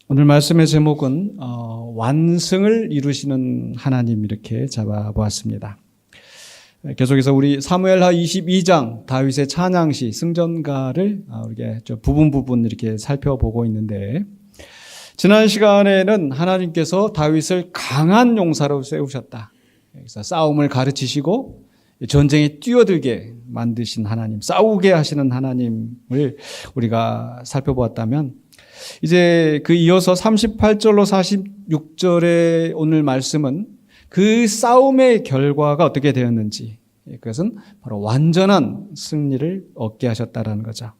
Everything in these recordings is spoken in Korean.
오늘 말씀의 제목은 완성을 이루시는 하나님 이렇게 잡아보았습니다. 계속해서 우리 사무엘하 22장 다윗의 찬양시 승전가를 우리가 부분 이렇게 살펴보고 있는데, 지난 시간에는 하나님께서 다윗을 강한 용사로 세우셨다. 그래서 싸움을 가르치시고 전쟁에 뛰어들게 만드신 하나님, 싸우게 하시는 하나님을 우리가 살펴보았다면, 이제 그 이어서 38절로 46절의 오늘 말씀은 그 싸움의 결과가 어떻게 되었는지, 그것은 바로 완전한 승리를 얻게 하셨다라는 거죠.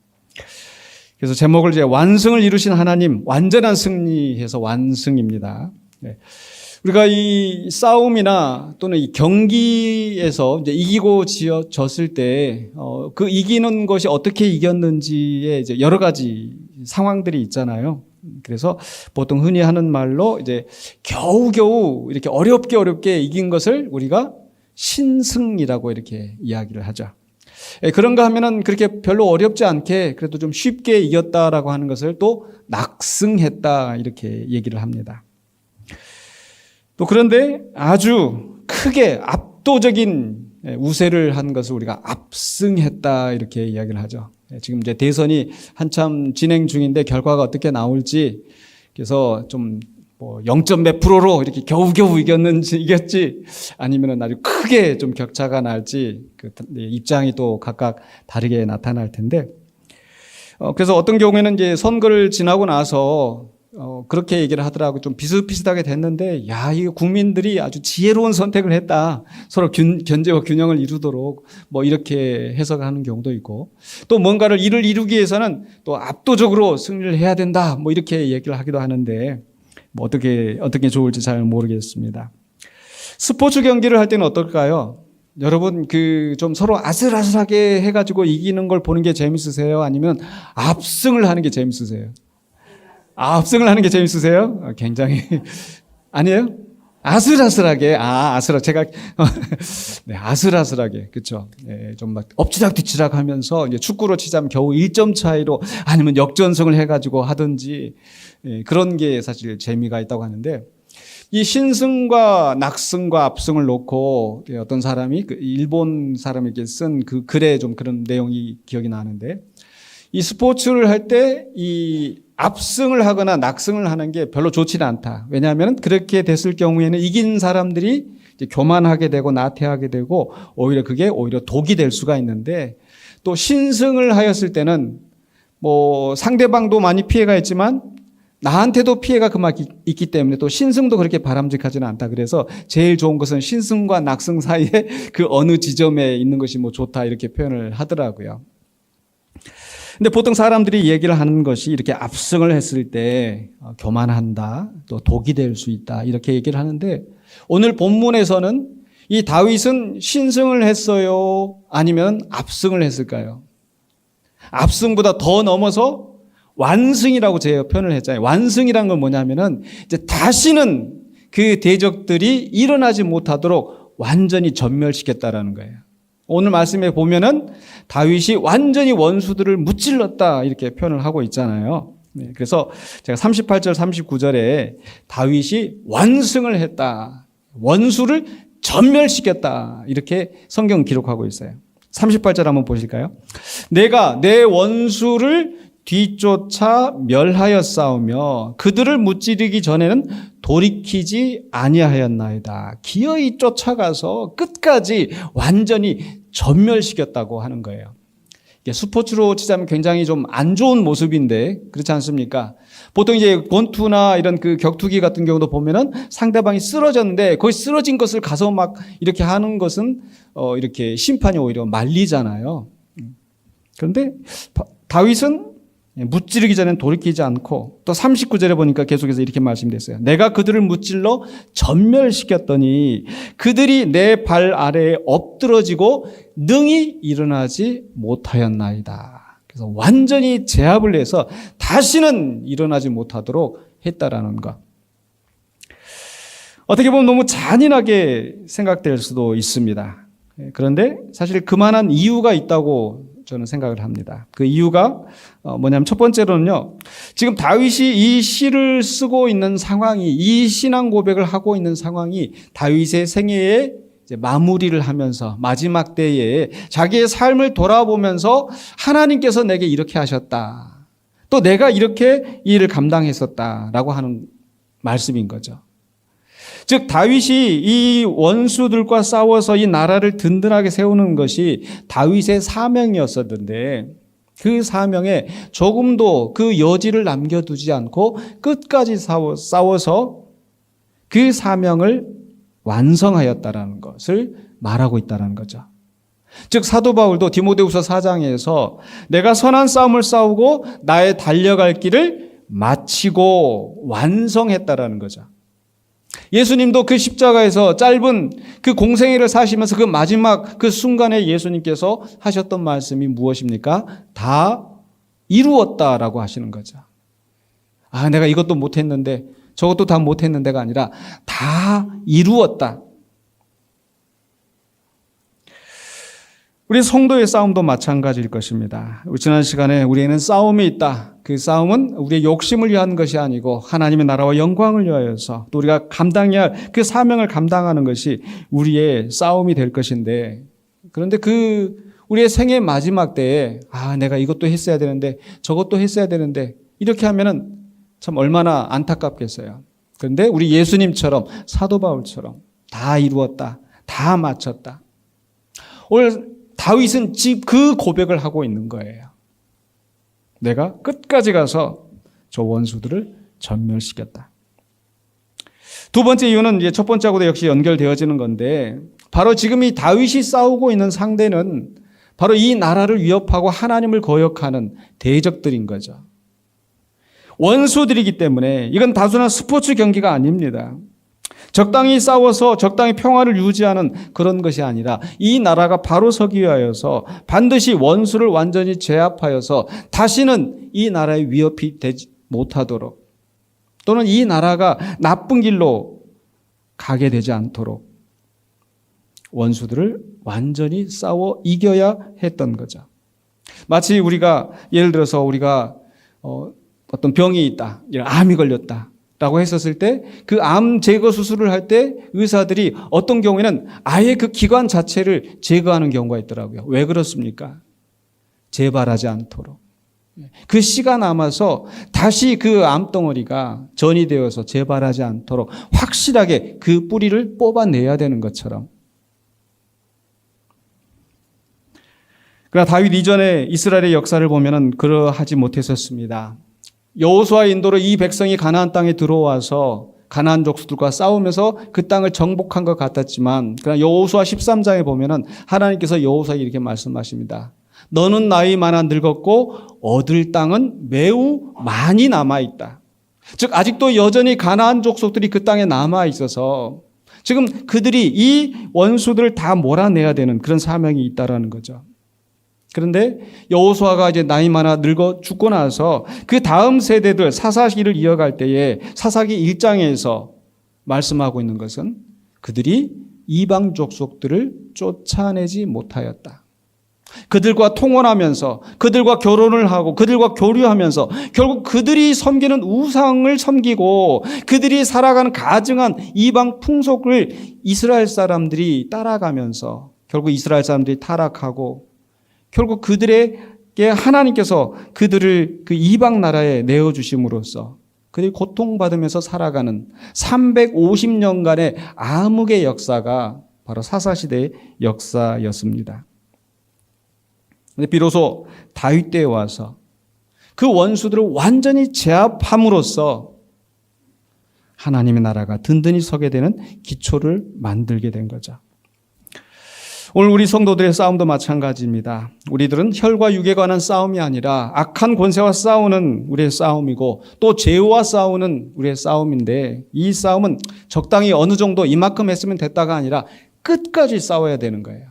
그래서 제목을 이제 완성을 이루신 하나님, 완전한 승리해서 완승입니다. 우리가 이 싸움이나 또는 이 경기에서 이제 이기고 졌을 때, 그 이기는 것이 어떻게 이겼는지에 이제 여러 가지 상황들이 있잖아요. 그래서 보통 흔히 하는 말로 이제 겨우겨우 이렇게 어렵게 이긴 것을 우리가 신승이라고 이렇게 이야기를 하죠. 그런가 하면은 그렇게 별로 어렵지 않게 그래도 좀 쉽게 이겼다라고 하는 것을 또 낙승했다 이렇게 얘기를 합니다. 또 그런데 아주 크게 압도적인 우세를 한 것을 우리가 압승했다 이렇게 이야기를 하죠. 지금 이제 대선이 한참 진행 중인데 결과가 어떻게 나올지, 그래서 좀 뭐 0점 몇 프로로 이렇게 겨우겨우 이겼지 아니면은 아주 크게 좀 격차가 날지, 그 입장이 또 각각 다르게 나타날 텐데, 그래서 어떤 경우에는 이제 선거를 지나고 나서 그렇게 얘기를 하더라고요. 좀 비슷비슷하게 됐는데, 야, 이 국민들이 아주 지혜로운 선택을 했다. 서로 견제와 균형을 이루도록 뭐 이렇게 해석하는 경우도 있고, 또 뭔가를 이루기 위해서는 또 압도적으로 승리를 해야 된다. 뭐 이렇게 얘기를 하기도 하는데, 뭐 어떻게 좋을지 잘 모르겠습니다. 스포츠 경기를 할 때는 어떨까요? 여러분, 좀 서로 아슬아슬하게 해가지고 이기는 걸 보는 게 재밌으세요? 아니면 압승을 하는 게 재밌으세요? 압승을 하는 게 재밌으세요? 굉장히. 아니에요? 아슬아슬하게. 제가, 네, 아슬아슬하게. 그쵸. 네, 좀 막 엎치락뒤치락 하면서 이제 축구로 치자면 겨우 1점 차이로 아니면 역전승을 해가지고 하든지, 그런 게 사실 재미가 있다고 하는데, 이 신승과 낙승과 압승을 놓고 어떤 사람이, 일본 사람이 이렇게 쓴 그 글에 좀 그런 내용이 기억이 나는데, 이 스포츠를 할 때 이 압승을 하거나 낙승을 하는 게 별로 좋지는 않다. 왜냐하면 그렇게 됐을 경우에는 이긴 사람들이 이제 교만하게 되고 나태하게 되고 그게 오히려 독이 될 수가 있는데, 또 신승을 하였을 때는 뭐 상대방도 많이 피해가 있지만 나한테도 피해가 그만큼 있기 때문에 또 신승도 그렇게 바람직하지는 않다. 그래서 제일 좋은 것은 신승과 낙승 사이에 그 어느 지점에 있는 것이 뭐 좋다 이렇게 표현을 하더라고요. 근데 보통 사람들이 얘기를 하는 것이 이렇게 압승을 했을 때 교만한다, 또 독이 될 수 있다 이렇게 얘기를 하는데, 오늘 본문에서는 이 다윗은 신승을 했어요? 아니면 압승을 했을까요? 압승보다 더 넘어서 완승이라고 제가 표현을 했잖아요. 완승이란 건 뭐냐면은 이제 다시는 그 대적들이 일어나지 못하도록 완전히 전멸시켰다라는 거예요. 오늘 말씀에 보면은 다윗이 완전히 원수들을 무찔렀다 이렇게 표현을 하고 있잖아요. 네, 그래서 제가 38절 39절에 다윗이 완승을 했다, 원수를 전멸시켰다 이렇게 성경 기록하고 있어요. 38절 한번 보실까요? 내가 내 원수를 뒤쫓아 멸하였사오며 그들을 무찌르기 전에는 돌이키지 아니하였나이다. 기어이 쫓아가서 끝까지 완전히 전멸시켰다고 하는 거예요. 이게 스포츠로 치자면 굉장히 좀 안 좋은 모습인데, 그렇지 않습니까? 보통 이제 권투나 이런 그 격투기 같은 경우도 보면은 상대방이 쓰러졌는데 거기 쓰러진 것을 가서 막 이렇게 하는 것은 이렇게 심판이 오히려 말리잖아요. 그런데 다윗은 무찌르기 전엔 돌이키지 않고, 또 39절에 보니까 계속해서 이렇게 말씀됐어요. 내가 그들을 무찔러 전멸시켰더니 그들이 내 발 아래에 엎드러지고 능히 일어나지 못하였나이다. 그래서 완전히 제압을 해서 다시는 일어나지 못하도록 했다라는 것. 어떻게 보면 너무 잔인하게 생각될 수도 있습니다. 그런데 사실 그만한 이유가 있다고 저는 생각을 합니다. 그 이유가 뭐냐면 첫 번째로는요. 지금 다윗이 이 시를 쓰고 있는 상황이, 이 신앙 고백을 하고 있는 상황이 다윗의 생애에 이제 마무리를 하면서 마지막 때에 자기의 삶을 돌아보면서 하나님께서 내게 이렇게 하셨다. 또 내가 이렇게 이 일을 감당했었다라고 하는 말씀인 거죠. 즉 다윗이 이 원수들과 싸워서 이 나라를 든든하게 세우는 것이 다윗의 사명이었었는데 그 사명에 조금도 그 여지를 남겨두지 않고 끝까지 싸워서 그 사명을 완성하였다라는 것을 말하고 있다는 거죠. 즉 사도 바울도 디모데후서 4장에서 내가 선한 싸움을 싸우고 나의 달려갈 길을 마치고 완성했다라는 거죠. 예수님도 그 십자가에서 짧은 그 공생애를 사시면서 그 마지막 그 순간에 예수님께서 하셨던 말씀이 무엇입니까? 다 이루었다라고 하시는 거죠. 아, 내가 이것도 못했는데 저것도 다 못했는데가 아니라 다 이루었다. 우리 성도의 싸움도 마찬가지일 것입니다. 지난 시간에 우리에는 싸움이 있다. 그 싸움은 우리의 욕심을 위한 것이 아니고 하나님의 나라와 영광을 위하여서 또 우리가 감당해야 할 그 사명을 감당하는 것이 우리의 싸움이 될 것인데 그런데 우리의 생애 마지막 때에 내가 이것도 했어야 되는데 저것도 했어야 되는데 이렇게 하면은 참 얼마나 안타깝겠어요. 그런데 우리 예수님처럼 사도 바울처럼 다 이루었다. 다 마쳤다. 오늘 다윗은 지금 그 고백을 하고 있는 거예요. 내가 끝까지 가서 저 원수들을 전멸시켰다. 두 번째 이유는 이제 첫 번째하고도 역시 연결되어지는 건데 바로 지금 이 다윗이 싸우고 있는 상대는 바로 이 나라를 위협하고 하나님을 거역하는 대적들인 거죠. 원수들이기 때문에 이건 단순한 스포츠 경기가 아닙니다. 적당히 싸워서 적당히 평화를 유지하는 그런 것이 아니라 이 나라가 바로 서기 위하여서 반드시 원수를 완전히 제압하여서 다시는 이 나라의 위협이 되지 못하도록 또는 이 나라가 나쁜 길로 가게 되지 않도록 원수들을 완전히 싸워 이겨야 했던 거죠. 마치 우리가 예를 들어서 우리가 어떤 병이 있다, 암이 걸렸다. 라고 했었을 때 그 암 제거 수술을 할 때 의사들이 어떤 경우에는 아예 그 기관 자체를 제거하는 경우가 있더라고요. 왜 그렇습니까? 재발하지 않도록. 그 씨가 남아서 다시 그 암덩어리가 전이 되어서 재발하지 않도록 확실하게 그 뿌리를 뽑아내야 되는 것처럼. 그러나 다윗 이전에 이스라엘의 역사를 보면은 그러하지 못했었습니다. 여호수아의 인도로 이 백성이 가나안 땅에 들어와서 가나안 족속들과 싸우면서 그 땅을 정복한 것 같았지만 그러나 여호수아 13장에 보면은 하나님께서 여호수아에게 이렇게 말씀하십니다. 너는 나이 많아 늙었고 얻을 땅은 매우 많이 남아있다. 즉 아직도 여전히 가나안 족속들이 그 땅에 남아있어서 지금 그들이 이 원수들을 다 몰아내야 되는 그런 사명이 있다라는 거죠. 그런데 여호수아가 이제 나이 많아 늙어 죽고 나서 그 다음 세대들 사사기를 이어갈 때에 사사기 1장에서 말씀하고 있는 것은 그들이 이방 족속들을 쫓아내지 못하였다. 그들과 통혼하면서 그들과 결혼을 하고 그들과 교류하면서 결국 그들이 섬기는 우상을 섬기고 그들이 살아가는 가증한 이방 풍속을 이스라엘 사람들이 따라가면서 결국 이스라엘 사람들이 타락하고 결국 그들에게 하나님께서 그들을 그 이방 나라에 내어주심으로써 그들이 고통받으면서 살아가는 350년간의 암흑의 역사가 바로 사사시대의 역사였습니다. 근데 비로소 다윗 때에 와서 그 원수들을 완전히 제압함으로써 하나님의 나라가 든든히 서게 되는 기초를 만들게 된 거죠. 오늘 우리 성도들의 싸움도 마찬가지입니다. 우리들은 혈과 육에 관한 싸움이 아니라 악한 권세와 싸우는 우리의 싸움이고 또 죄와 싸우는 우리의 싸움인데 이 싸움은 적당히 어느 정도 이만큼 했으면 됐다가 아니라 끝까지 싸워야 되는 거예요.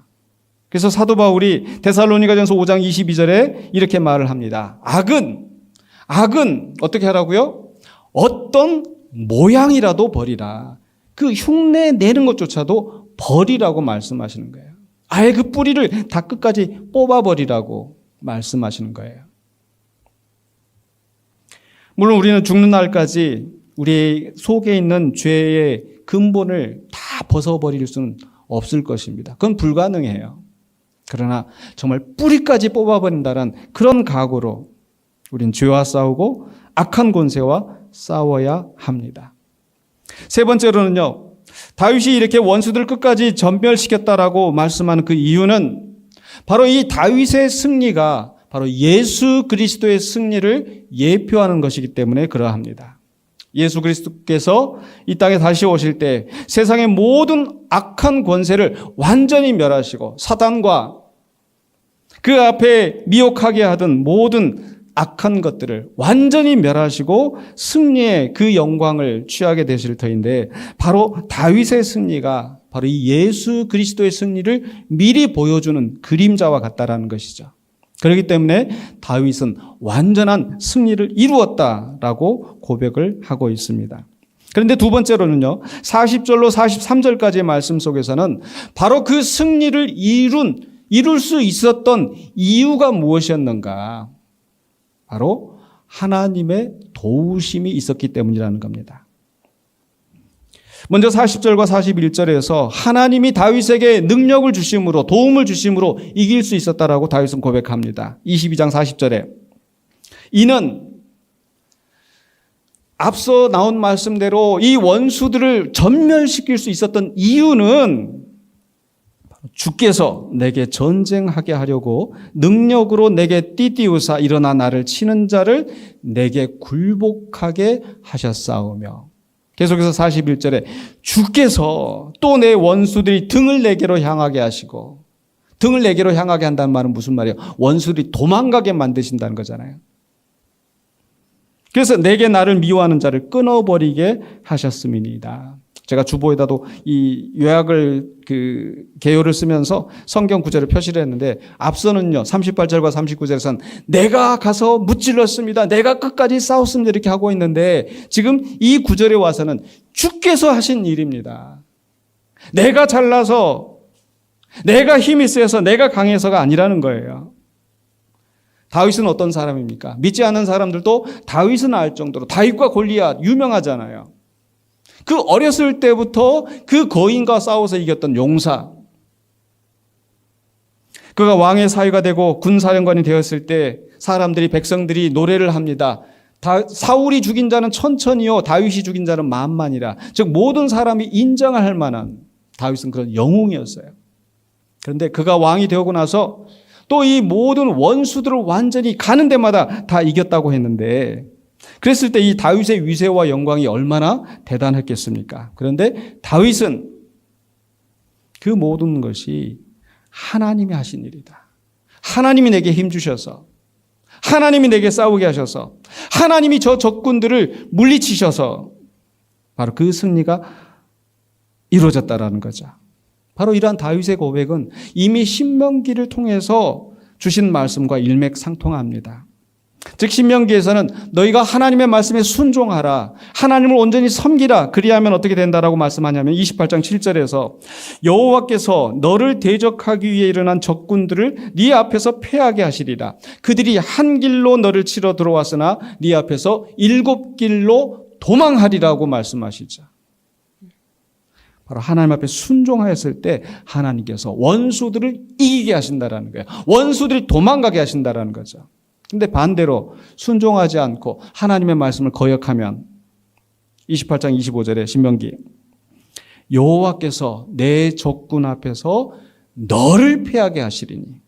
그래서 사도 바울이 데살로니가전서 5장 22절에 이렇게 말을 합니다. 악은 어떻게 하라고요? 어떤 모양이라도 버리라. 그 흉내 내는 것조차도 버리라고 말씀하시는 거예요. 아예 그 뿌리를 다 끝까지 뽑아버리라고 말씀하시는 거예요. 물론 우리는 죽는 날까지 우리 속에 있는 죄의 근본을 다 벗어버릴 수는 없을 것입니다. 그건 불가능해요. 그러나 정말 뿌리까지 뽑아버린다는 그런 각오로 우린 죄와 싸우고 악한 권세와 싸워야 합니다. 세 번째로는요, 다윗이 이렇게 원수들을 끝까지 전멸시켰다라고 말씀하는 그 이유는 바로 이 다윗의 승리가 바로 예수 그리스도의 승리를 예표하는 것이기 때문에 그러합니다. 예수 그리스도께서 이 땅에 다시 오실 때 세상의 모든 악한 권세를 완전히 멸하시고 사단과 그 앞에 미혹하게 하던 모든 악한 것들을 완전히 멸하시고 승리의 그 영광을 취하게 되실 터인데 바로 다윗의 승리가 바로 이 예수 그리스도의 승리를 미리 보여주는 그림자와 같다라는 것이죠. 그렇기 때문에 다윗은 완전한 승리를 이루었다라고 고백을 하고 있습니다. 그런데 두 번째로는요, 40절로 43절까지의 말씀 속에서는 바로 그 승리를 이룰 수 있었던 이유가 무엇이었는가? 바로 하나님의 도우심이 있었기 때문이라는 겁니다. 먼저 40절과 41절에서 하나님이 다윗에게 능력을 주심으로 도움을 주심으로 이길 수 있었다라고 다윗은 고백합니다. 22장 40절에 이는 앞서 나온 말씀대로 이 원수들을 전멸시킬 수 있었던 이유는 주께서 내게 전쟁하게 하려고 능력으로 내게 띠띠우사 일어나 나를 치는 자를 내게 굴복하게 하셨사오며 계속해서 41절에 주께서 또 내 원수들이 등을 내게로 향하게 하시고 등을 내게로 향하게 한다는 말은 무슨 말이에요? 원수들이 도망가게 만드신다는 거잖아요. 그래서 내게 나를 미워하는 자를 끊어버리게 하셨음이니이다. 제가 주보에다도 이 요약을 개요를 쓰면서 성경 구절을 표시를 했는데 앞서는요 38절과 39절에서는 내가 가서 무찔렀습니다. 내가 끝까지 싸웠습니다. 이렇게 하고 있는데 지금 이 구절에 와서는 주께서 하신 일입니다. 내가 잘나서 내가 힘이 세서 내가 강해서가 아니라는 거예요. 다윗은 어떤 사람입니까? 믿지 않는 사람들도 다윗은 알 정도로 다윗과 골리앗 유명하잖아요. 그 어렸을 때부터 그 거인과 싸워서 이겼던 용사. 그가 왕의 사위가 되고 군사령관이 되었을 때 사람들이 백성들이 노래를 합니다. 사울이 죽인 자는 천천히요 다윗이 죽인 자는 만만이라. 즉 모든 사람이 인정할 만한 다윗은 그런 영웅이었어요. 그런데 그가 왕이 되고 나서 또 이 모든 원수들을 완전히 가는 데마다 다 이겼다고 했는데 그랬을 때 이 다윗의 위세와 영광이 얼마나 대단했겠습니까? 그런데 다윗은 그 모든 것이 하나님이 하신 일이다. 하나님이 내게 힘 주셔서 하나님이 내게 싸우게 하셔서 하나님이 저 적군들을 물리치셔서 바로 그 승리가 이루어졌다라는 거죠. 바로 이러한 다윗의 고백은 이미 신명기를 통해서 주신 말씀과 일맥상통합니다. 즉 신명기에서는 너희가 하나님의 말씀에 순종하라. 하나님을 온전히 섬기라. 그리하면 어떻게 된다라고 말씀하냐면 28장 7절에서 여호와께서 너를 대적하기 위해 일어난 적군들을 네 앞에서 패하게 하시리라. 그들이 한 길로 너를 치러 들어왔으나 네 앞에서 7길로 도망하리라고 말씀하시죠. 바로 하나님 앞에 순종하였을 때 하나님께서 원수들을 이기게 하신다라는 거예요. 원수들이 도망가게 하신다라는 거죠. 근데 반대로 순종하지 않고 하나님의 말씀을 거역하면 28장 25절에 신명기 여호와께서 내 적군 앞에서 너를 패하게 하시리니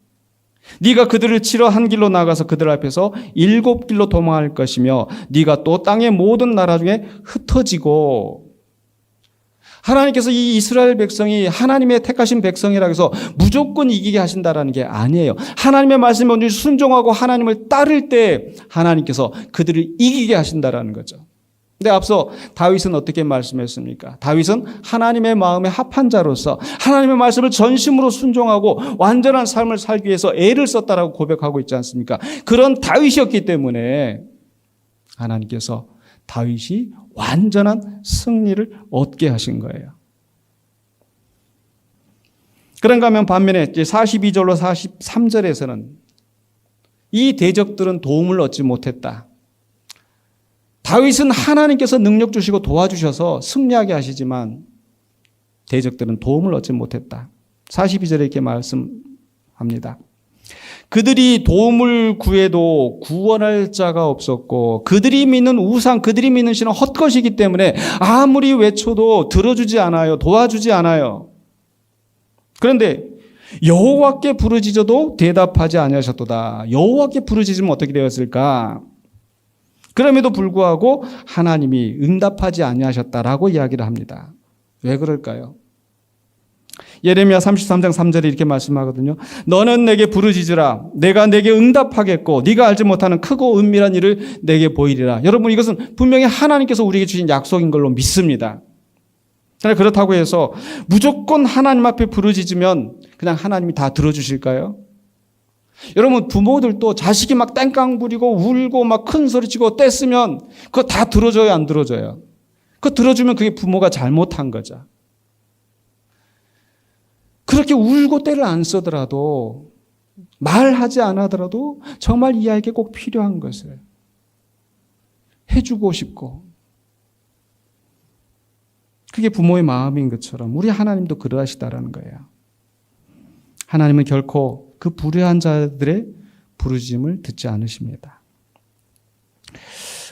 네가 그들을 치러 한 길로 나가서 그들 앞에서 7길로 도망할 것이며 네가 또 땅의 모든 나라 중에 흩어지고 하나님께서 이 이스라엘 백성이 하나님의 택하신 백성이라고 해서 무조건 이기게 하신다라는 게 아니에요. 하나님의 말씀에 온전히 순종하고 하나님을 따를 때 하나님께서 그들을 이기게 하신다라는 거죠. 근데 앞서 다윗은 어떻게 말씀했습니까? 다윗은 하나님의 마음에 합한 자로서 하나님의 말씀을 전심으로 순종하고 완전한 삶을 살기 위해서 애를 썼다라고 고백하고 있지 않습니까? 그런 다윗이었기 때문에 하나님께서 다윗이 완전한 승리를 얻게 하신 거예요. 그런가 하면 반면에 42절로 43절에서는 이 대적들은 도움을 얻지 못했다. 다윗은 하나님께서 능력 주시고 도와주셔서 승리하게 하시지만 대적들은 도움을 얻지 못했다. 42절에 이렇게 말씀합니다. 그들이 도움을 구해도 구원할 자가 없었고 그들이 믿는 우상, 그들이 믿는 신은 헛것이기 때문에 아무리 외쳐도 들어주지 않아요. 도와주지 않아요. 그런데 여호와께 부르짖어도 대답하지 아니하셨도다. 여호와께 부르짖으면 어떻게 되었을까? 그럼에도 불구하고 하나님이 응답하지 아니하셨다라고 이야기를 합니다. 왜 그럴까요? 예레미야 33장 3절에 이렇게 말씀하거든요. 너는 내게 부르짖으라. 내가 내게 응답하겠고 네가 알지 못하는 크고 은밀한 일을 내게 보이리라. 여러분, 이것은 분명히 하나님께서 우리에게 주신 약속인 걸로 믿습니다. 그러나 그렇다고 해서 무조건 하나님 앞에 부르짖으면 그냥 하나님이 다 들어주실까요? 여러분, 부모들도 자식이 막 땡깡 부리고 울고 막 큰 소리치고 떼쓰면 그거 다 들어줘요, 안 들어줘요? 그거 들어주면 그게 부모가 잘못한 거죠. 그렇게 울고 때를 안 쓰더라도 말하지 않아더라도 정말 이 아이에게 꼭 필요한 것을 해주고 싶고, 그게 부모의 마음인 것처럼 우리 하나님도 그러하시다라는 거예요. 하나님은 결코 그 불의한 자들의 부르짖음을 듣지 않으십니다.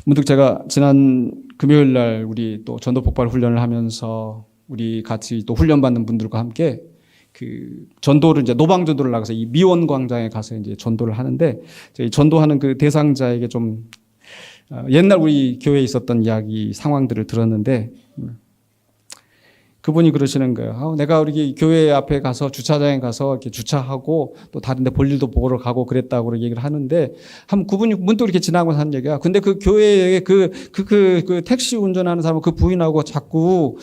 문득 제가 지난 금요일 날 우리 또 전도 폭발 훈련을 하면서 우리 같이 또 훈련받는 분들과 함께 그 전도를 이제 노방 전도를 나가서 이 미원 광장에 가서 이제 전도를 하는데, 저희 전도하는 그 대상자에게 좀 옛날 우리 교회에 있었던 이야기 상황들을 들었는데, 그분이 그러시는 거예요. 내가 우리 교회 앞에 가서 주차장에 가서 이렇게 주차하고 또 다른 데 볼 일도 보러 가고 그랬다고 얘기를 하는데, 그분이 문득 이렇게 지나고 하는 얘기야. 근데 그 교회에 그 택시 운전하는 사람 그 부인하고 자꾸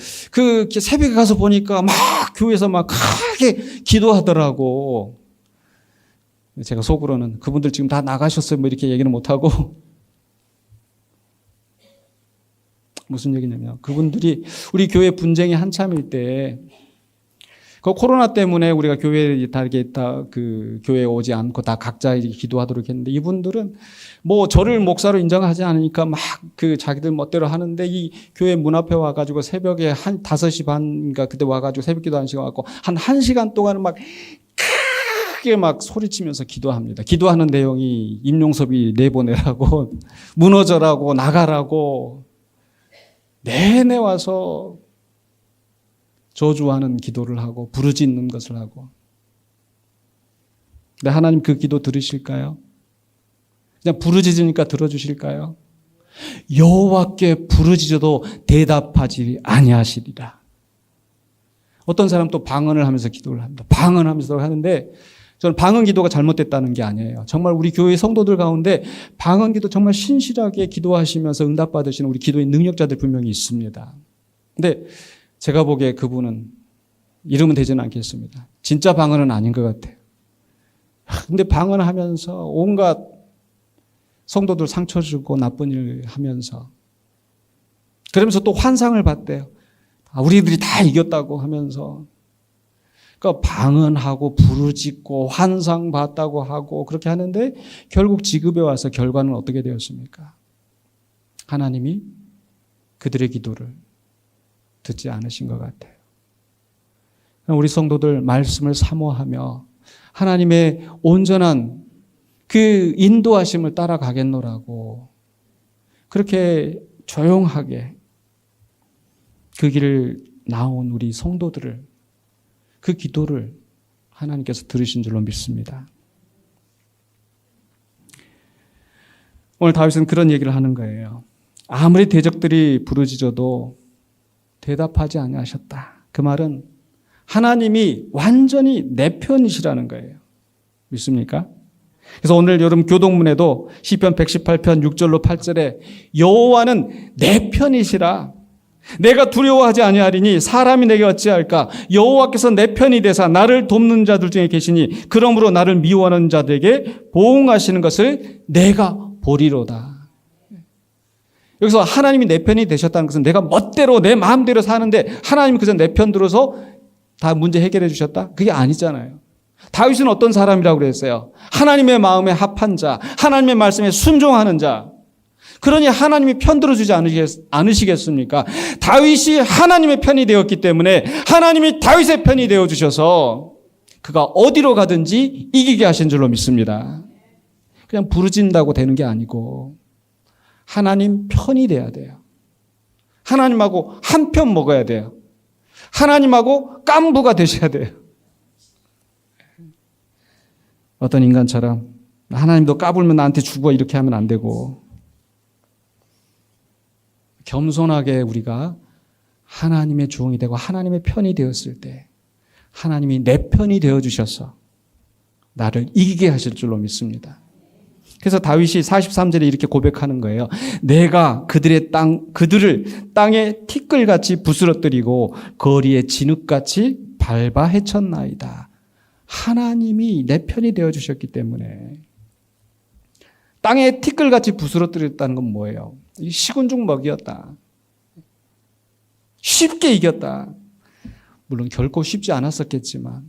새벽에 가서 보니까 막 교회에서 막 크게 기도하더라고. 제가 속으로는 그분들 지금 다 나가셨어요. 뭐 이렇게 얘기는 못하고. 무슨 얘기냐면, 그분들이 우리 교회 분쟁이 한참일 때, 그 코로나 때문에 우리가 교회에 다 이렇게 그 교회에 오지 않고 다 각자 기도하도록 했는데, 이분들은 뭐 저를 목사로 인정하지 않으니까 막 그 자기들 멋대로 하는데, 이 교회 문 앞에 와가지고 새벽에 한 5시 반인가 그때 와가지고 새벽 기도 1시간 왔고, 한 1시간 동안은 막 크게 막 소리치면서 기도합니다. 기도하는 내용이 임용섭이 내보내라고, 무너져라고, 나가라고, 내내 와서 저주하는 기도를 하고 부르짖는 것을 하고. 근데 하나님 그 기도 들으실까요? 그냥 부르짖으니까 들어주실까요? 여호와께 부르짖어도 대답하지 아니하시리라. 어떤 사람 또 방언을 하면서 기도를 합니다. 방언하면서 하는데, 저는 방언 기도가 잘못됐다는 게 아니에요. 정말 우리 교회 성도들 가운데 방언 기도 정말 신실하게 기도하시면서 응답받으시는 우리 기도의 능력자들 분명히 있습니다. 근데 제가 보기에 그분은 이러면 되지는 않겠습니다. 진짜 방언은 아닌 것 같아요. 근데 방언하면서 온갖 성도들 상처 주고 나쁜 일 하면서, 그러면서 또 환상을 봤대요. 우리들이 다 이겼다고 하면서. 그러니까 방언하고 부르짖고 환상 봤다고 하고 그렇게 하는데, 결국 지급에 와서 결과는 어떻게 되었습니까? 하나님이 그들의 기도를 듣지 않으신 것 같아요. 우리 성도들 말씀을 사모하며 하나님의 온전한 그 인도하심을 따라가겠노라고, 그렇게 조용하게 그 길을 나온 우리 성도들을, 그 기도를 하나님께서 들으신 줄로 믿습니다. 오늘 다윗은 그런 얘기를 하는 거예요. 아무리 대적들이 부르짖어도 대답하지 아니하셨다. 그 말은 하나님이 완전히 내 편이시라는 거예요. 믿습니까? 그래서 오늘 여러분 교동문에도 시편 118편 6절로 8절에 여호와는 내 편이시라. 내가 두려워하지 아니하리니 사람이 내게 어찌할까? 여호와께서 내 편이 되사 나를 돕는 자들 중에 계시니 그러므로 나를 미워하는 자들에게 보응하시는 것을 내가 보리로다. 여기서 하나님이 내 편이 되셨다는 것은 내가 멋대로 내 마음대로 사는데 하나님이 그저 내 편 들어서 다 문제 해결해 주셨다? 그게 아니잖아요. 다윗은 어떤 사람이라고 그랬어요? 하나님의 마음에 합한 자, 하나님의 말씀에 순종하는 자. 그러니 하나님이 편들어주지 않으시겠습니까? 다윗이 하나님의 편이 되었기 때문에 하나님이 다윗의 편이 되어주셔서 그가 어디로 가든지 이기게 하신 줄로 믿습니다. 그냥 부르진다고 되는 게 아니고 하나님 편이 돼야 돼요. 하나님하고 한 편 먹어야 돼요. 하나님하고 깐부가 되셔야 돼요. 어떤 인간처럼 하나님도 까불면 나한테 죽어 이렇게 하면 안 되고 겸손하게 우리가 하나님의 종이 되고 하나님의 편이 되었을 때 하나님이 내 편이 되어주셔서 나를 이기게 하실 줄로 믿습니다. 그래서 다윗이 43절에 이렇게 고백하는 거예요. 내가 그들을 땅에 티끌같이 부스러뜨리고 거리에 진흙같이 밟아 헤쳤나이다. 하나님이 내 편이 되어주셨기 때문에. 땅에 티끌같이 부스러뜨렸다는 건 뭐예요? 시군중 먹이었다. 쉽게 이겼다. 물론 결코 쉽지 않았었겠지만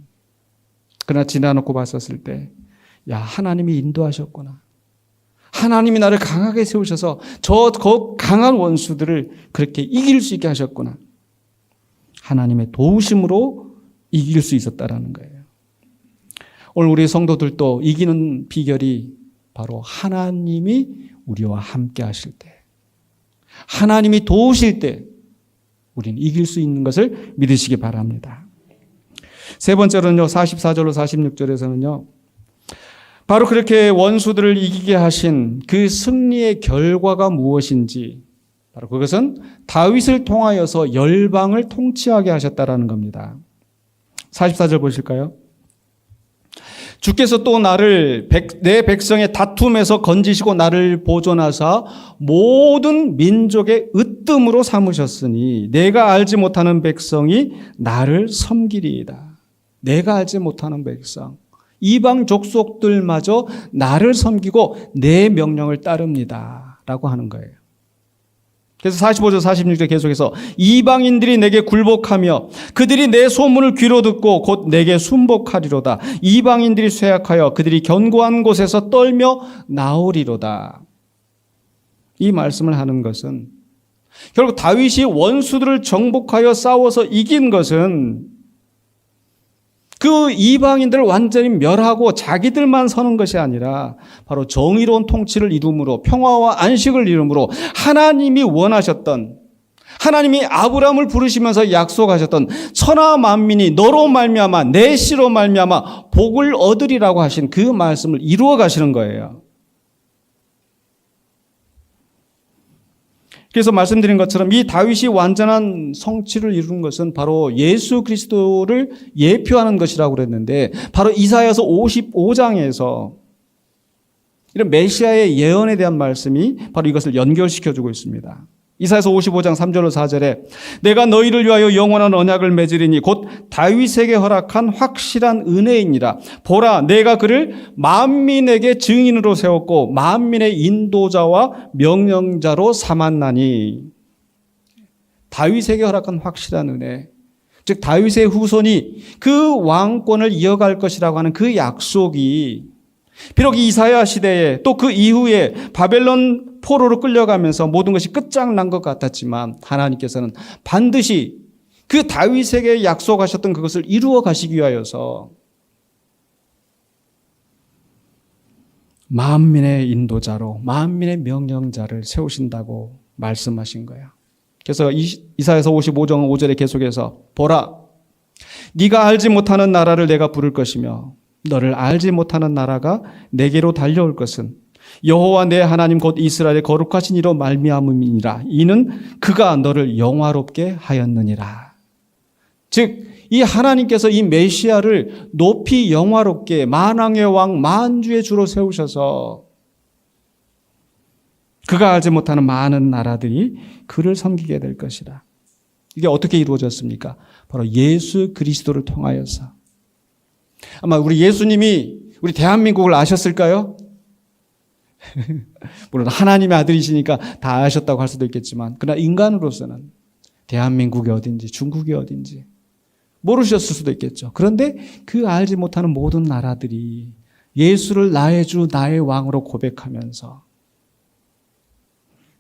그러나 지나놓고 봤었을 때 야, 하나님이 인도하셨구나. 하나님이 나를 강하게 세우셔서 저 강한 원수들을 그렇게 이길 수 있게 하셨구나. 하나님의 도우심으로 이길 수 있었다라는 거예요. 오늘 우리 성도들도 이기는 비결이 바로 하나님이 우리와 함께 하실 때, 하나님이 도우실 때 우리는 이길 수 있는 것을 믿으시기 바랍니다. 세 번째로는요, 44절로 46절에서는요, 바로 그렇게 원수들을 이기게 하신 그 승리의 결과가 무엇인지, 바로 그것은 다윗을 통하여서 열방을 통치하게 하셨다라는 겁니다. 44절 보실까요? 주께서 또 나를 내 백성의 다툼에서 건지시고 나를 보존하사 모든 민족의 으뜸으로 삼으셨으니 내가 알지 못하는 백성이 나를 섬기리이다. 내가 알지 못하는 백성, 이방 족속들마저 나를 섬기고 내 명령을 따릅니다 라고 하는 거예요. 그래서 45절 46절 계속해서 이방인들이 내게 굴복하며 그들이 내 소문을 귀로 듣고 곧 내게 순복하리로다. 이방인들이 쇠약하여 그들이 견고한 곳에서 떨며 나오리로다. 이 말씀을 하는 것은 결국 다윗이 원수들을 정복하여 싸워서 이긴 것은 그 이방인들을 완전히 멸하고 자기들만 서는 것이 아니라 바로 정의로운 통치를 이룸으로 평화와 안식을 이룸으로 하나님이 원하셨던, 하나님이 아브라함을 부르시면서 약속하셨던 천하 만민이 너로 말미암아 내 씨로 말미암아 복을 얻으리라고 하신 그 말씀을 이루어 가시는 거예요. 그래서 말씀드린 것처럼 이 다윗이 완전한 성취를 이룬 것은 바로 예수 그리스도를 예표하는 것이라고 그랬는데, 바로 이사야서 55장에서 이런 메시아의 예언에 대한 말씀이 바로 이것을 연결시켜주고 있습니다. 이사야서 55장 3절로 4절에 내가 너희를 위하여 영원한 언약을 맺으리니 곧 다윗에게 허락한 확실한 은혜이니라. 보라, 내가 그를 만민에게 증인으로 세웠고 만민의 인도자와 명령자로 삼았나니. 다윗에게 허락한 확실한 은혜, 즉 다윗의 후손이 그 왕권을 이어갈 것이라고 하는 그 약속이 비록 이사야 시대에 또 그 이후에 바벨론 포로로 끌려가면서 모든 것이 끝장난 것 같았지만 하나님께서는 반드시 그 다윗에게 약속하셨던 그것을 이루어 가시기 위하여서 만민의 인도자로 만민의 명령자를 세우신다고 말씀하신 거예요. 그래서 이사야서 55장 5절에 계속해서 보라, 네가 알지 못하는 나라를 내가 부를 것이며 너를 알지 못하는 나라가 내게로 달려올 것은 여호와 내 하나님 곧 이스라엘의 거룩하신 이로 말미암음이니라. 이는 그가 너를 영화롭게 하였느니라. 즉 이 하나님께서 이 메시아를 높이 영화롭게 만왕의 왕 만주의 주로 세우셔서 그가 알지 못하는 많은 나라들이 그를 섬기게 될 것이라. 이게 어떻게 이루어졌습니까? 바로 예수 그리스도를 통하여서. 아마 우리 예수님이 우리 대한민국을 아셨을까요? 물론 하나님의 아들이시니까 다 아셨다고 할 수도 있겠지만, 그러나 인간으로서는 대한민국이 어딘지, 중국이 어딘지, 모르셨을 수도 있겠죠. 그런데 그 알지 못하는 모든 나라들이 예수를 나의 주, 나의 왕으로 고백하면서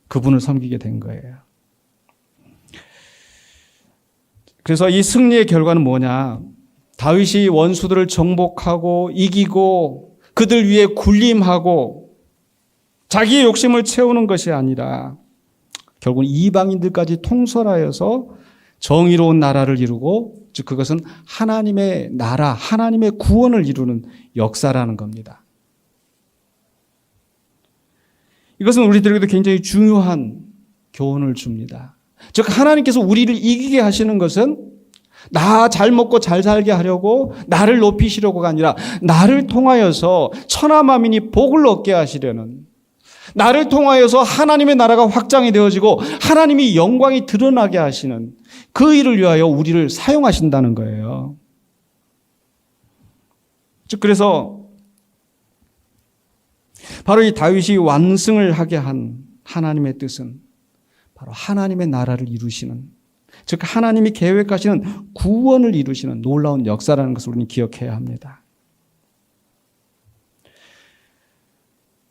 그분을 섬기게 된 거예요. 그래서 이 승리의 결과는 뭐냐? 다윗이 원수들을 정복하고 이기고 그들 위에 군림하고 자기의 욕심을 채우는 것이 아니라 결국 이방인들까지 통솔하여서 정의로운 나라를 이루고, 즉 그것은 하나님의 나라, 하나님의 구원을 이루는 역사라는 겁니다. 이것은 우리들에게도 굉장히 중요한 교훈을 줍니다. 즉 하나님께서 우리를 이기게 하시는 것은 나 잘 먹고 잘 살게 하려고 나를 높이시려고가 아니라 나를 통하여서 천하만민이 복을 얻게 하시려는, 나를 통하여서 하나님의 나라가 확장이 되어지고 하나님의 영광이 드러나게 하시는 그 일을 위하여 우리를 사용하신다는 거예요. 즉 그래서 바로 이 다윗이 완승을 하게 한 하나님의 뜻은 바로 하나님의 나라를 이루시는, 즉 하나님이 계획하시는 구원을 이루시는 놀라운 역사라는 것을 우리는 기억해야 합니다.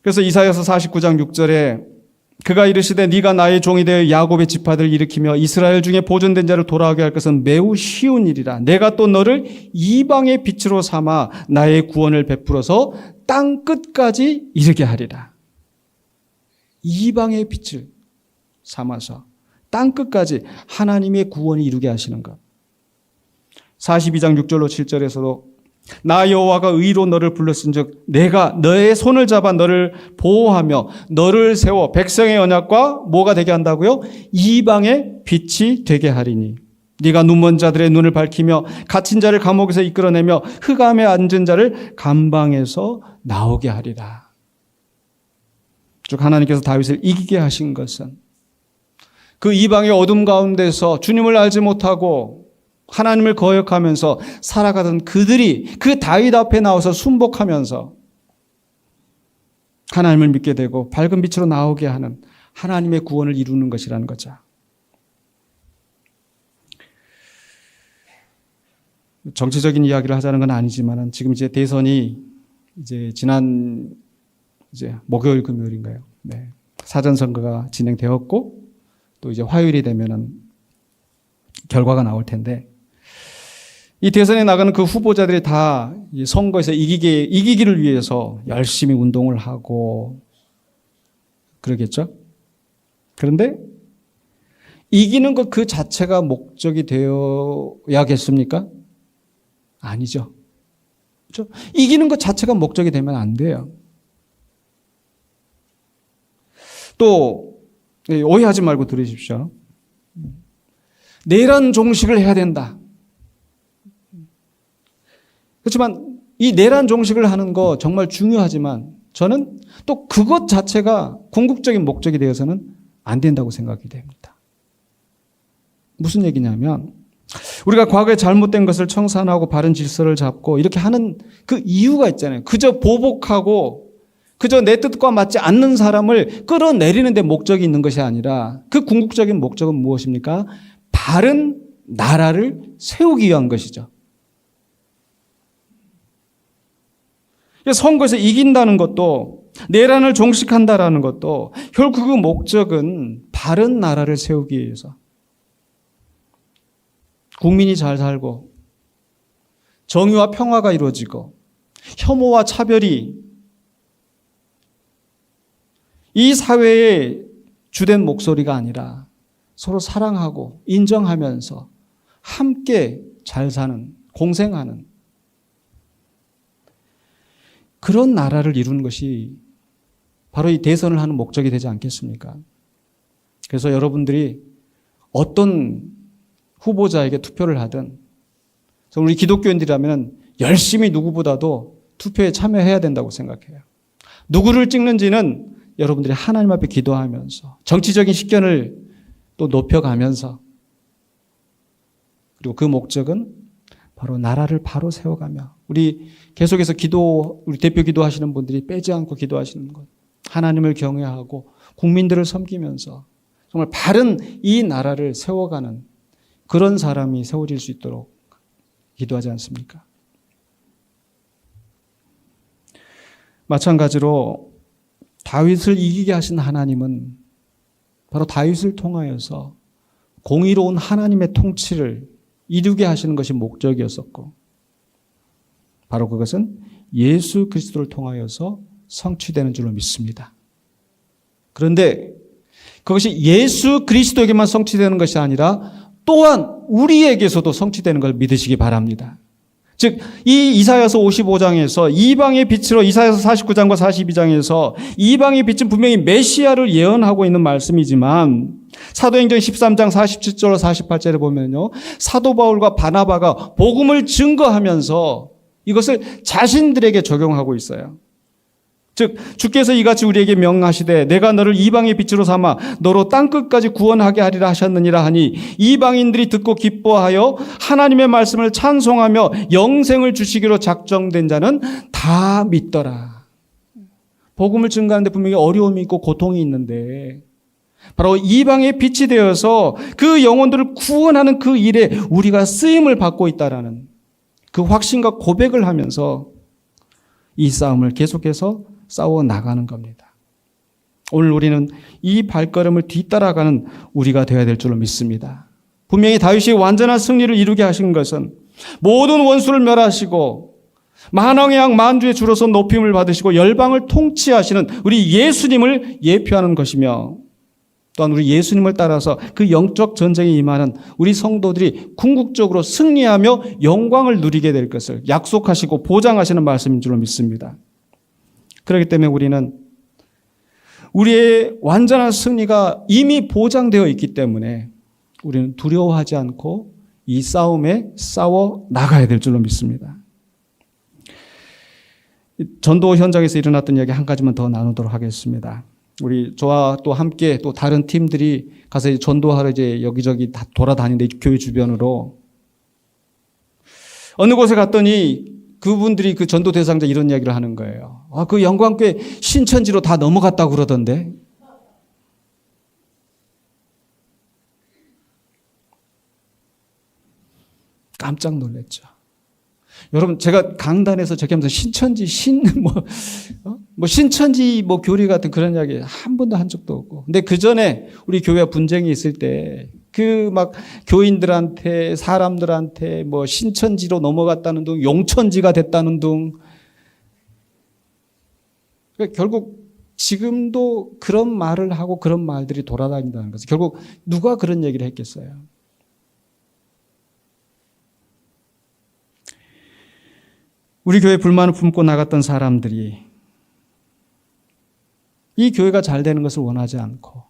그래서 이사야서 49장 6절에 그가 이르시되 네가 나의 종이 되어 야곱의 지파들을 일으키며 이스라엘 중에 보존된 자를 돌아오게 할 것은 매우 쉬운 일이라. 내가 또 너를 이방의 빛으로 삼아 나의 구원을 베풀어서 땅 끝까지 이르게 하리라. 이방의 빛을 삼아서 땅 끝까지 하나님의 구원이 이루게 하시는 것. 42장 6절로 7절에서도 나 여호와가 의로 너를 불렀은즉 내가 너의 손을 잡아 너를 보호하며 너를 세워 백성의 언약과 뭐가 되게 한다고요? 이방의 빛이 되게 하리니 네가 눈먼 자들의 눈을 밝히며 갇힌 자를 감옥에서 이끌어내며 흑암에 앉은 자를 감방에서 나오게 하리라. 즉 하나님께서 다윗을 이기게 하신 것은 그 이방의 어둠 가운데서 주님을 알지 못하고 하나님을 거역하면서 살아가던 그들이 그 다윗 앞에 나와서 순복하면서 하나님을 믿게 되고 밝은 빛으로 나오게 하는 하나님의 구원을 이루는 것이라는 거죠. 정치적인 이야기를 하자는 건 아니지만 지금 이제 대선이 이제 지난 목요일 금요일인가요? 네. 사전 선거가 진행되었고 또 이제 화요일이 되면은 결과가 나올 텐데 이 대선에 나가는 그 후보자들이 다 선거에서 이기기를 위해서 열심히 운동을 하고 그러겠죠? 그런데 이기는 것 그 자체가 목적이 되어야겠습니까? 아니죠. 그렇죠? 이기는 것 자체가 목적이 되면 안 돼요. 또 오해하지 말고 들으십시오. 내란 종식을 해야 된다. 그렇지만 이 내란 종식을 하는 거 정말 중요하지만 저는 또 그것 자체가 궁극적인 목적이 되어서는 안 된다고 생각이 됩니다. 무슨 얘기냐면 우리가 과거에 잘못된 것을 청산하고 바른 질서를 잡고 이렇게 하는 그 이유가 있잖아요. 그저 보복하고 그저 내 뜻과 맞지 않는 사람을 끌어내리는 데 목적이 있는 것이 아니라 그 궁극적인 목적은 무엇입니까? 바른 나라를 세우기 위한 것이죠. 선거에서 이긴다는 것도 내란을 종식한다라는 것도 결국 그 목적은 바른 나라를 세우기 위해서 국민이 잘 살고 정의와 평화가 이루어지고 혐오와 차별이 이 사회의 주된 목소리가 아니라 서로 사랑하고 인정하면서 함께 잘 사는, 공생하는 그런 나라를 이루는 것이 바로 이 대선을 하는 목적이 되지 않겠습니까? 그래서 여러분들이 어떤 후보자에게 투표를 하든 우리 기독교인들이라면 열심히 누구보다도 투표에 참여해야 된다고 생각해요. 누구를 찍는지는 여러분들이 하나님 앞에 기도하면서 정치적인 식견을 또 높여가면서 그리고 그 목적은 바로 나라를 바로 세워가며 우리 계속해서 우리 대표 기도하시는 분들이 빼지 않고 기도하시는 것, 하나님을 경외하고 국민들을 섬기면서 정말 바른 이 나라를 세워가는 그런 사람이 세워질 수 있도록 기도하지 않습니까? 마찬가지로 다윗을 이기게 하신 하나님은 바로 다윗을 통하여서 공의로운 하나님의 통치를 이루게 하시는 것이 목적이었었고, 바로 그것은 예수 그리스도를 통하여서 성취되는 줄로 믿습니다. 그런데 그것이 예수 그리스도에게만 성취되는 것이 아니라 또한 우리에게서도 성취되는 걸 믿으시기 바랍니다. 즉, 이 이사야서 55장에서 이방의 빛으로, 이사야서 49장과 42장에서 이방의 빛은 분명히 메시아를 예언하고 있는 말씀이지만, 사도행전 13장 47절로 48절에 보면요, 사도 바울과 바나바가 복음을 증거하면서 이것을 자신들에게 적용하고 있어요. 즉, 주께서 이같이 우리에게 명하시되 내가 너를 이방의 빛으로 삼아 너로 땅끝까지 구원하게 하리라 하셨느니라 하니, 이방인들이 듣고 기뻐하여 하나님의 말씀을 찬송하며 영생을 주시기로 작정된 자는 다 믿더라. 복음을 증거하는데 분명히 어려움이 있고 고통이 있는데, 바로 이방의 빛이 되어서 그 영혼들을 구원하는 그 일에 우리가 쓰임을 받고 있다라는 그 확신과 고백을 하면서 이 싸움을 계속해서 싸워 나가는 겁니다. 오늘 우리는 이 발걸음을 뒤따라가는 우리가 되어야 될 줄로 믿습니다. 분명히 다윗이 완전한 승리를 이루게 하신 것은 모든 원수를 멸하시고 만왕의 양 만주의 주로서 높임을 받으시고 열방을 통치하시는 우리 예수님을 예표하는 것이며, 또한 우리 예수님을 따라서 그 영적 전쟁에 임하는 우리 성도들이 궁극적으로 승리하며 영광을 누리게 될 것을 약속하시고 보장하시는 말씀인 줄로 믿습니다. 그렇기 때문에 우리는 우리의 완전한 승리가 이미 보장되어 있기 때문에 우리는 두려워하지 않고 이 싸움에 싸워 나가야 될 줄로 믿습니다. 전도 현장에서 일어났던 이야기 한 가지만 더 나누도록 하겠습니다. 저와 또 함께 또 다른 팀들이 가서 전도하러 이제 여기저기 다 돌아다니는데, 교회 주변으로 어느 곳에 갔더니 그분들이, 그 전도 대상자 이런 이야기를 하는 거예요. 그 영광교회 신천지로 다 넘어갔다고 그러던데. 깜짝 놀랐죠. 여러분, 제가 강단에서 저기 하면서 신천지, 신천지 교리 같은 그런 이야기 한 번도 한 적도 없고. 근데 그 전에 우리 교회와 분쟁이 있을 때 교인들한테, 사람들한테 신천지로 넘어갔다는 둥, 용천지가 됐다는 둥. 그러니까 결국 지금도 그런 말을 하고 그런 말들이 돌아다닌다는 것은, 결국 누가 그런 얘기를 했겠어요? 우리 교회에 불만을 품고 나갔던 사람들이 이 교회가 잘 되는 것을 원하지 않고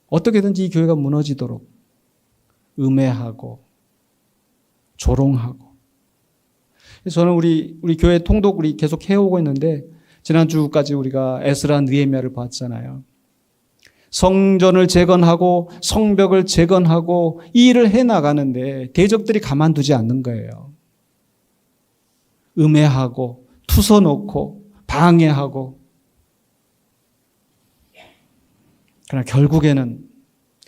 어떻게든지 이 교회가 무너지도록 음해하고 조롱하고. 그래서 저는 우리 교회 통독 우리 계속 해오고 있는데, 지난주까지 우리가 에스라 느헤미야를 봤잖아요. 성전을 재건하고 성벽을 재건하고 이 일을 해나가는데 대적들이 가만두지 않는 거예요. 음해하고 투서놓고 방해하고. 그러나 결국에는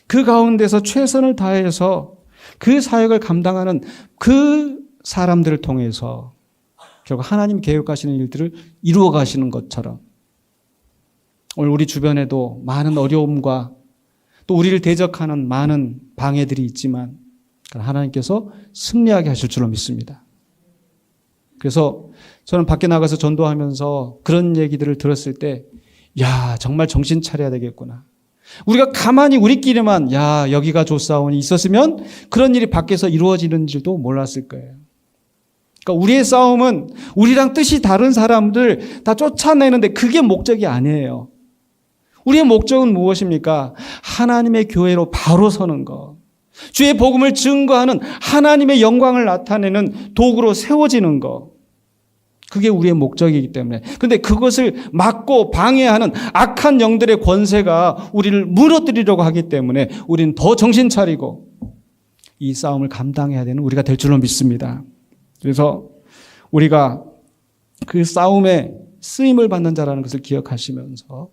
그 가운데서 최선을 다해서 그 사역을 감당하는 그 사람들을 통해서 결국 하나님 계획하시는 일들을 이루어 가시는 것처럼, 오늘 우리 주변에도 많은 어려움과 또 우리를 대적하는 많은 방해들이 있지만 하나님께서 승리하게 하실 줄로 믿습니다. 그래서 저는 밖에 나가서 전도하면서 그런 얘기들을 들었을 때, 정말 정신 차려야 되겠구나. 우리가 가만히 우리끼리만 여기가 좋사오니 있었으면 그런 일이 밖에서 이루어지는 줄도 몰랐을 거예요. 그러니까 우리의 싸움은 우리랑 뜻이 다른 사람들 다 쫓아내는데 그게 목적이 아니에요. 우리의 목적은 무엇입니까? 하나님의 교회로 바로 서는 것. 주의 복음을 증거하는 하나님의 영광을 나타내는 도구로 세워지는 것. 그게 우리의 목적이기 때문에. 그런데 그것을 막고 방해하는 악한 영들의 권세가 우리를 무너뜨리려고 하기 때문에 우리는 더 정신 차리고 이 싸움을 감당해야 되는 우리가 될 줄로 믿습니다. 그래서 우리가 그 싸움에 쓰임을 받는 자라는 것을 기억하시면서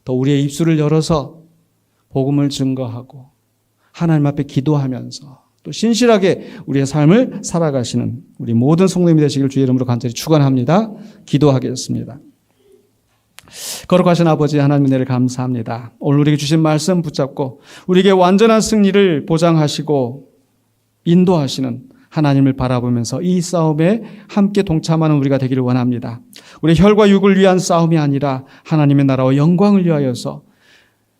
더 우리의 입술을 열어서 복음을 증거하고 하나님 앞에 기도하면서 또 신실하게 우리의 삶을 살아가시는 우리 모든 성도님이 되시길 주의 이름으로 간절히 축원합니다. 기도하겠습니다. 거룩하신 아버지 하나님 은혜를 감사합니다. 오늘 우리에게 주신 말씀 붙잡고 우리에게 완전한 승리를 보장하시고 인도하시는 하나님을 바라보면서 이 싸움에 함께 동참하는 우리가 되기를 원합니다. 우리 혈과 육을 위한 싸움이 아니라 하나님의 나라와 영광을 위하여서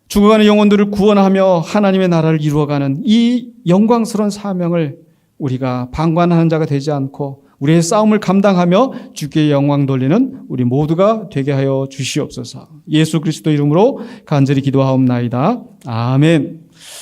죽어가는 영혼들을 구원하며 하나님의 나라를 이루어가는 이 영광스러운 사명을 우리가 방관하는 자가 되지 않고 우리의 싸움을 감당하며 주께 영광 돌리는 우리 모두가 되게 하여 주시옵소서. 예수 그리스도 이름으로 간절히 기도하옵나이다. 아멘.